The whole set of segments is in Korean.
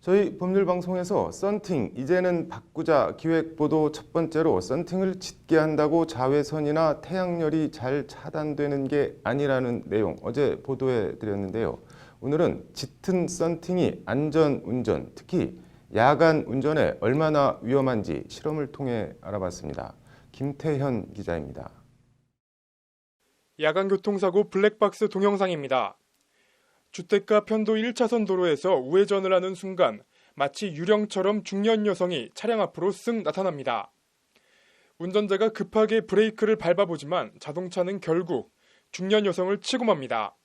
저희 법률방송에서 썬팅, 이제는 바꾸자 기획보도 첫 번째로 썬팅을 짙게 한다고 자외선이나 태양열이 잘 차단되는 게 아니라는 내용 어제 보도해 드렸는데요. 오늘은 짙은 썬팅이 안전운전, 특히 야간 운전에 얼마나 위험한지 실험을 통해 알아봤습니다. 김태현 기자입니다. 야간 교통사고 블랙박스 동영상입니다. 주택가 편도 1차선 도로에서 우회전을 하는 순간 마치 유령처럼 중년 여성이 차량 앞으로 쓱 나타납니다. 운전자가 급하게 브레이크를 밟아보지만 자동차는 결국 중년 여성을 치고 맙니다.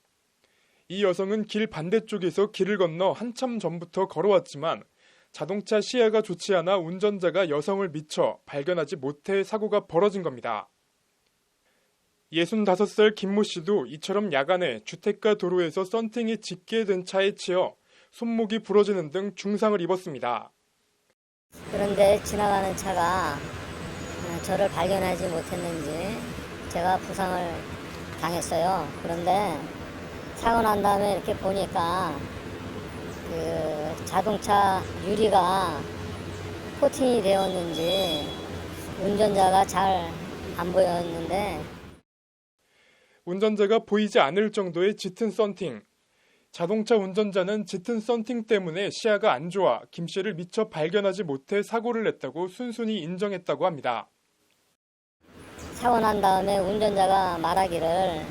이 여성은 길 반대쪽에서 길을 건너 한참 전부터 걸어왔지만 자동차 시야가 좋지 않아 운전자가 여성을 미처 발견하지 못해 사고가 벌어진 겁니다. 65살 김모 씨도 이처럼 야간에 주택가 도로에서 썬팅이 짙게 된 차에 치여 손목이 부러지는 등 중상을 입었습니다. 그런데 지나가는 차가 저를 발견하지 못했는지 제가 부상을 당했어요. 그런데 사고 난 다음에 이렇게 보니까 그 자동차 유리가 코팅이 되었는지 운전자가 잘 안 보였는데 운전자가 보이지 않을 정도의 짙은 썬팅. 자동차 운전자는 짙은 썬팅 때문에 시야가 안 좋아 김 씨를 미처 발견하지 못해 사고를 냈다고 순순히 인정했다고 합니다. 사고 난 다음에 운전자가 말하기를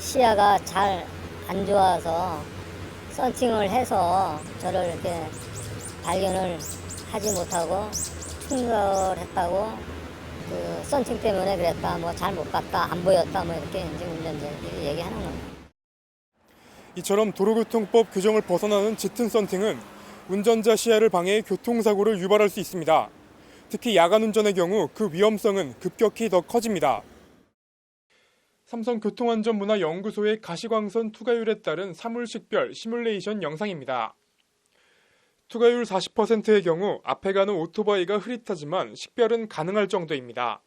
시야가 잘 안 좋아서 썬팅을 해서 저를 이렇게 발견을 하지 못하고 충돌했다고 그 썬팅 때문에 그랬다, 뭐 잘 못 봤다, 안 보였다, 뭐 이렇게 이제 운전자들이 얘기하는 겁니다. 이처럼 도로교통법 규정을 벗어나는 짙은 썬팅은 운전자 시야를 방해해 교통사고를 유발할 수 있습니다. 특히 야간 운전의 경우 그 위험성은 급격히 더 커집니다. 삼성교통안전문화연구소의 가시광선 투과율에 따른 사물식별 시뮬레이션 영상입니다. 투과율 40%의 경우 앞에 가는 오토바이가 흐릿하지만 식별은 가능할 정도입니다.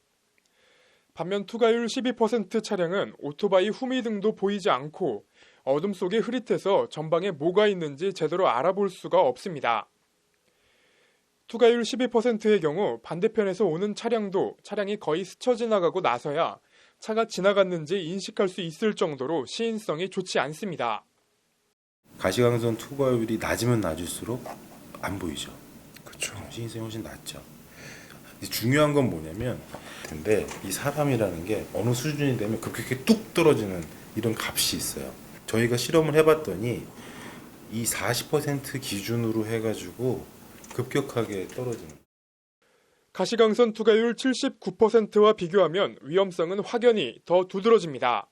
반면 투과율 12% 차량은 오토바이 후미등도 보이지 않고 어둠 속에 흐릿해서 전방에 뭐가 있는지 제대로 알아볼 수가 없습니다. 투과율 12%의 경우 반대편에서 오는 차량이 거의 스쳐 지나가고 나서야 차가 지나갔는지 인식할 수 있을 정도로 시인성이 좋지 않습니다. 가시광선 투과율이 낮으면 낮을수록 안 보이죠. 그렇죠. 시인성이 훨씬 낮죠. 중요한 건 뭐냐면, 근데 이 사람이라는 게 어느 수준이 되면 급격히 뚝 떨어지는 이런 값이 있어요. 저희가 실험을 해봤더니 이 40% 기준으로 해가지고 급격하게 떨어지는. 가시광선 투과율 79%와 비교하면 위험성은 확연히 더 두드러집니다.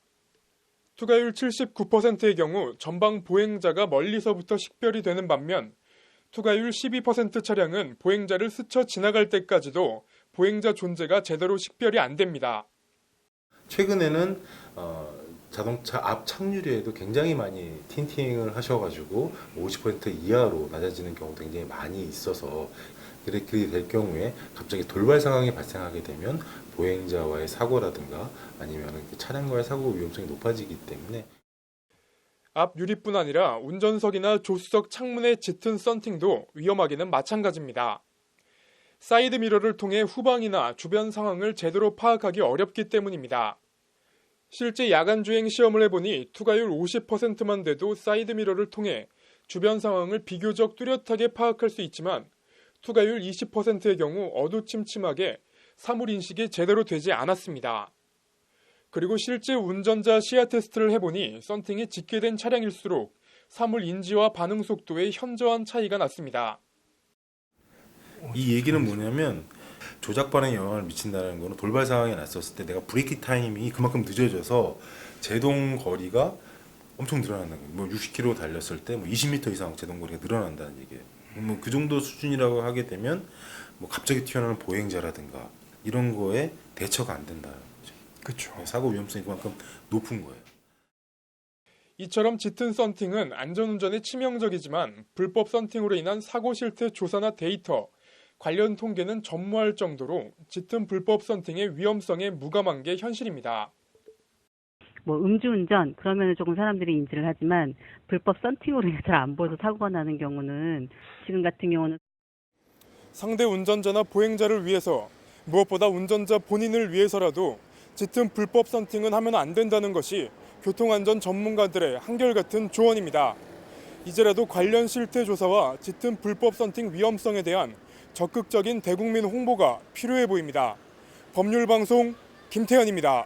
투과율 79%의 경우 전방 보행자가 멀리서부터 식별이 되는 반면 투과율 12% 차량은 보행자를 스쳐 지나갈 때까지도 보행자 존재가 제대로 식별이 안 됩니다. 최근에는 자동차 앞 창유리에도 굉장히 많이 틴팅을 하셔가지고 50% 이하로 낮아지는 경우도 굉장히 많이 있어서 그렇게 될 경우에 갑자기 돌발 상황이 발생하게 되면 보행자와의 사고라든가 아니면 차량과의 사고 위험성이 높아지기 때문에 앞 유리뿐 아니라 운전석이나 조수석 창문의 짙은 썬팅도 위험하기는 마찬가지입니다. 사이드 미러를 통해 후방이나 주변 상황을 제대로 파악하기 어렵기 때문입니다. 실제 야간 주행 시험을 해보니 투과율 50%만 돼도 사이드 미러를 통해 주변 상황을 비교적 뚜렷하게 파악할 수 있지만 투과율 20%의 경우 어두침침하게 사물 인식이 제대로 되지 않았습니다. 그리고 실제 운전자 시야 테스트를 해보니 썬팅이 짙게 된 차량일수록 사물 인지와 반응 속도에 현저한 차이가 났습니다. 이 얘기는 뭐냐면 조작 반응에 영향을 미친다는 거는 돌발 상황이 났었을 때 내가 브레이크 타이밍이 그만큼 늦어져서 제동 거리가 엄청 늘어난다는 거예요. 뭐 60km 달렸을 때 뭐 20m 이상 제동 거리가 늘어난다는 얘기예요. 뭐 그 정도 수준이라고 하게 되면 뭐 갑자기 튀어나오는 보행자라든가 이런 거에 대처가 안 된다는 거죠. 그렇죠. 사고 위험성이 그만큼 높은 거예요. 이처럼 짙은 썬팅은 안전운전에 치명적이지만 불법 썬팅으로 인한 사고 실태 조사나 데이터, 관련 통계는 전무할 정도로 짙은 불법 썬팅의 위험성에 무감한 게 현실입니다. 뭐 음주운전 그러면 조금 사람들이 인지를 하지만 불법 썬팅으로 인해서 잘 안 보여서 사고가 나는 경우는 지금 같은 경우는 상대 운전자나 보행자를 위해서 무엇보다 운전자 본인을 위해서라도 짙은 불법 썬팅은 하면 안 된다는 것이 교통안전 전문가들의 한결같은 조언입니다. 이제라도 관련 실태 조사와 짙은 불법 썬팅 위험성에 대한 적극적인 대국민 홍보가 필요해 보입니다. 법률방송 김태현입니다.